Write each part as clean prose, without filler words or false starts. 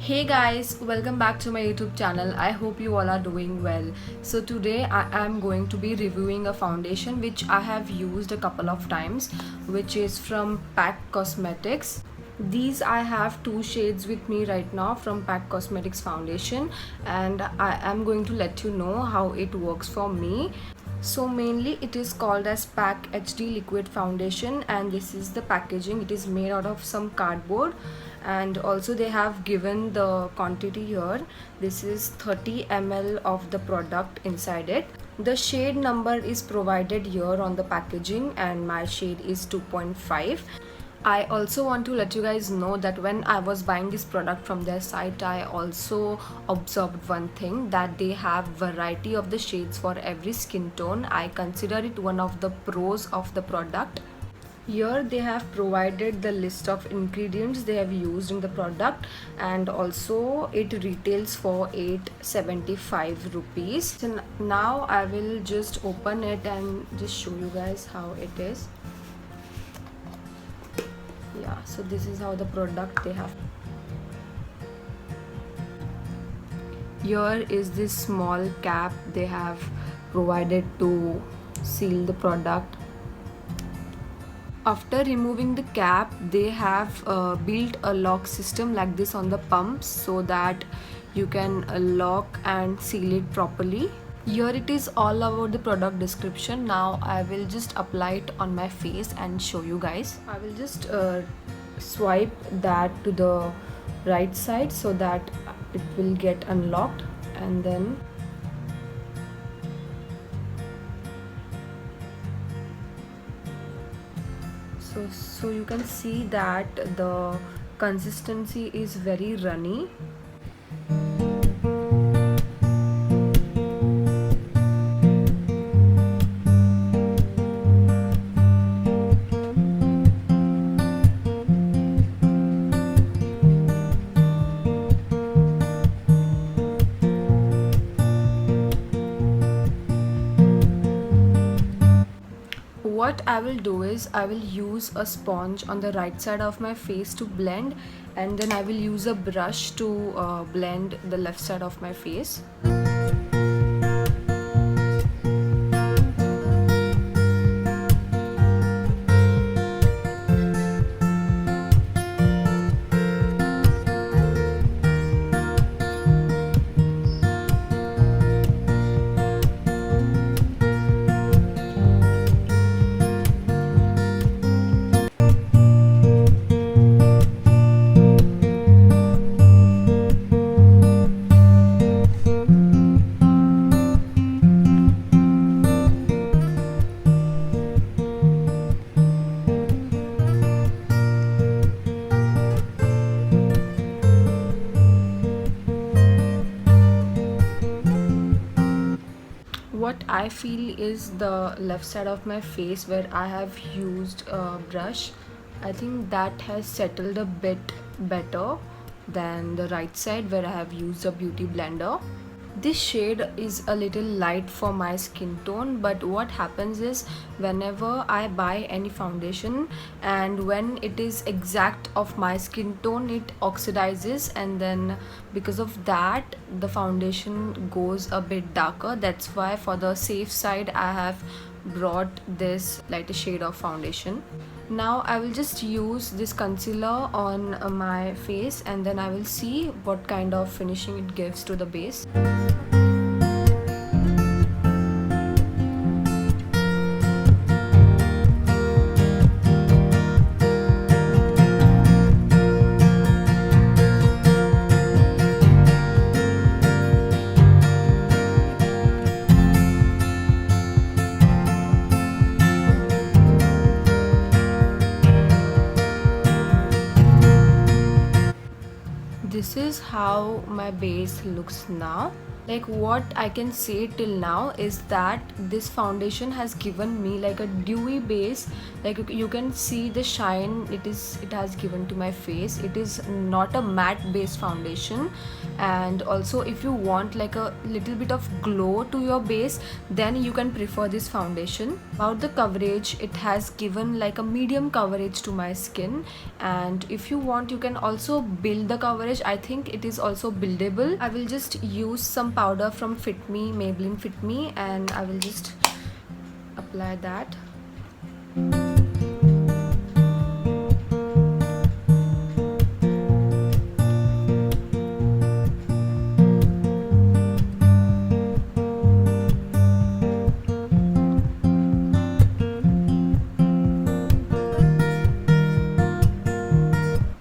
Hey guys, welcome back to my YouTube channel. I hope you all are doing well. So today I am going to be reviewing a foundation which I have used a couple of times, which is from Pack Cosmetics. These I have two shades with me right now from Pack Cosmetics foundation, and I am going to let you know how it works for me. So mainly it is called as Pack HD liquid foundation, and this is the packaging. It is made out of some cardboard, and also they have given the quantity here. This is 30 ml of the product inside it. The shade number is provided here on the packaging, and my shade is 2.5. I also want to let you guys know that when I was buying this product from their site, I also observed one thing, that they have variety of the shades for every skin tone. I consider it one of the pros of the product. Here they have provided the list of ingredients they have used in the product, and also it retails for 875 rupees. So now I will just open it and just show you guys how it is. Yeah, so this is how the product they have. Here is this small cap they have provided to seal the product. After removing the cap, they have built a lock system like this on the pumps so that you can lock and seal it properly. Here it is all about the product description. Now I will just apply it on my face and show you guys. I will just swipe that to the right side so that it will get unlocked, and then so you can see that the consistency is very runny. What I will do is I will use a sponge on the right side of my face to blend, and then I will use a brush to blend the left side of my face. What I feel is the left side of my face where I have used a brush, I think that has settled a bit better than the right side where I have used a beauty blender. This shade is a little light for my skin tone, but what happens is whenever I buy any foundation and when it is exact of my skin tone, it oxidizes, and then because of that the foundation goes a bit darker. That's why for the safe side I have brought this lighter shade of foundation. Now I will just use this concealer on my face, and then I will see what kind of finishing it gives to the base. This is how my base looks now. Like what I can say till now is that this foundation has given me like a dewy base. Like you can see the shine it has given to my face. It is not a matte base foundation. And also if you want like a little bit of glow to your base, then you can prefer this foundation. About the coverage, it has given like a medium coverage to my skin, and if you want you can also build the coverage. I think it is also buildable. I will just use some powder from Fit Me, Maybelline Fit Me, and I will just apply that.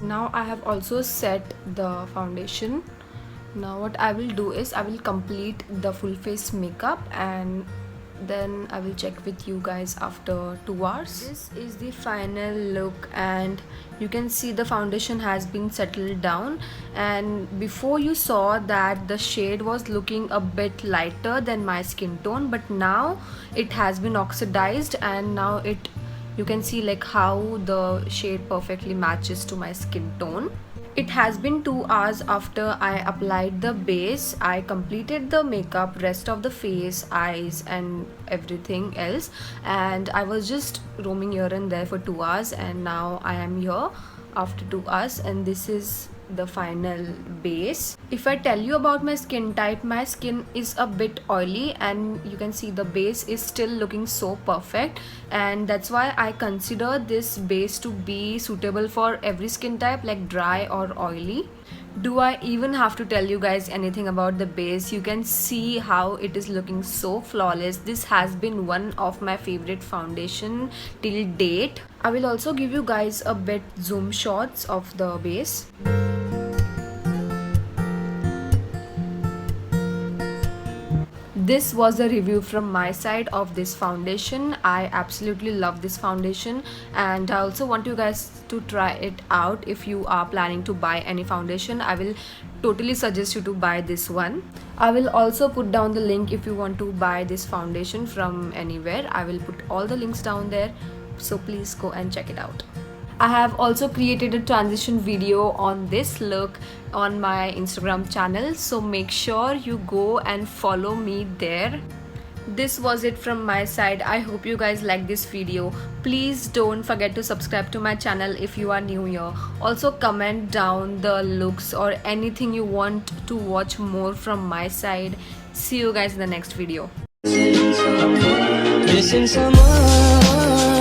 Now I have also set the foundation. Now what I will do is I will complete the full face makeup, and then I will check with you guys after 2 hours. This is the final look, and you can see the foundation has been settled down. And before you saw that the shade was looking a bit lighter than my skin tone, but now it has been oxidized, and now you can see like how the shade perfectly matches to my skin tone. It has been 2 hours after I applied the base. I completed the makeup, rest of the face, eyes and everything else, and I was just roaming here and there for 2 hours, and now I am here after 2 hours, and this is the final base. If I tell you about my skin type, my skin is a bit oily, and you can see the base is still looking so perfect, and that's why I consider this base to be suitable for every skin type, like dry or oily. Do I even have to tell you guys anything about the base? You can see how it is looking so flawless. This has been one of my favorite foundation till date. I will also give you guys a bit zoom shots of the base. This was a review from my side of this foundation. I absolutely love this foundation, and I also want you guys to try it out. If you are planning to buy any foundation, I will totally suggest you to buy this one. I will also put down the link if you want to buy this foundation from anywhere. I will put all the links down there, so please go and check it out. I have also created a transition video on this look on my Instagram channel, so make sure you go and follow me there. This was it from my side. I hope you guys like this video. Please don't forget to subscribe to my channel if you are new here. Also comment down the looks or anything you want to watch more from my side. See you guys in the next video. Missing someone